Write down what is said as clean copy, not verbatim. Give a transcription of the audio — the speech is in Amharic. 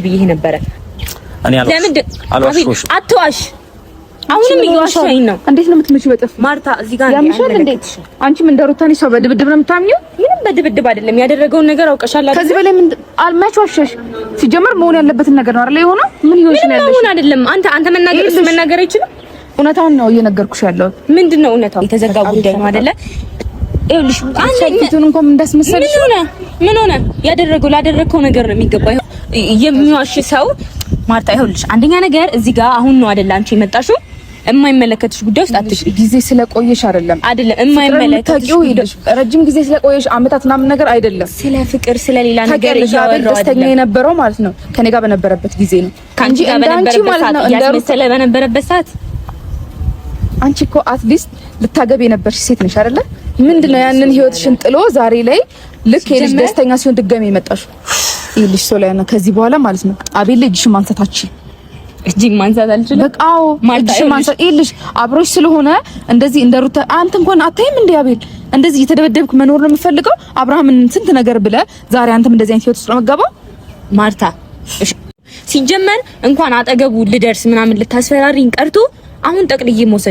ብዬ ነበረ። እኔ አልዋሽሽ። አትዋሽ። አሁንም እየዋሸኝ ነው። እንዴት ነው የምትመጪው? በጥፍ ማርታ እዚህ ጋር ያምሻል። እንዴት አንቺም እንደሩታኒ ሰው በድብድብ ነው የምታምኚው? ምንም በድብድብ አይደለም። ያደረገውን ነገር አውቀሻል አይደል? ከዚህ በላይ ምን አልማችዋሸሽ። ሲጀመር መሆን ያለበትን ነገር ነው አይደል? የሆነ ምን ይሆንሽ ነው ያለሽ? ምን አይደለም። አንተ መናገር አይችልም። እውነታውን ነው እየነገርኩሽ ያለው። ምንድነው እውነታው? የተዘጋ ጉዳይ ነው አይደለ? ይኸውልሽ አንቺን እንኳን እንዳስመሰልሽ ምን ሆነ? ላደረገው ነገር ነው የሚገባው። የሚዋሽ ሰው ማርታ፣ ይኸውልሽ አንደኛ ነገር እዚህ ጋር አሁን ነው አይደል አንቺ የመጣሽው? የማይመለከትሽ ጉዳይ ውስጥ አትሽሪ። ጊዜ ስለቆየሽ አይደለም የማይመለከትሽ ረጅም ጊዜ ስለቆየሽ አመታት ምናምን ነገር አይደለም። ስለ ፍቅር ስለሌላ ነገር እያወራሁ ደስተኛ የነበረው ማለት ነው ከኔ ጋር በነበረበት ጊዜ ነው እንጂ እንዳንቺ ማለት ነው ያስመሰለ በነበረበት ሰዓት። አንቺ እኮ አትሊስት ልታገብ የነበርሽ ሴት ነሽ አይደለ? ምንድነው ያንን ህይወትሽን ጥሎ ዛሬ ላይ ልክ የልጅ ደስተኛ ሲሆን ድጋሚ የመጣሽው? ይልሽ ሶላና ከዚህ በኋላ ማለት ነው አቤል ልጅሽን ማንሳታችን እጅግ ማንሳት አልችልም። በቃ አዎ ልጅሽን ማንሳት ይልሽ አብሮሽ ስለሆነ እንደዚህ እንደሩታ አንተ እንኳን አታይም እንዴ አቤል እንደዚህ እየተደበደብክ መኖር ነው የምፈልገው አብርሃምን ስንት ነገር ብለ ዛሬ አንተም እንደዚህ አይነት ህይወት ውስጥ ነው መጋባው? ማርታ ሲጀመር እንኳን አጠገቡ ልደርስ ምናምን ልታስፈራሪኝ ቀርቶ አሁን ጠቅልዬ መውሰድ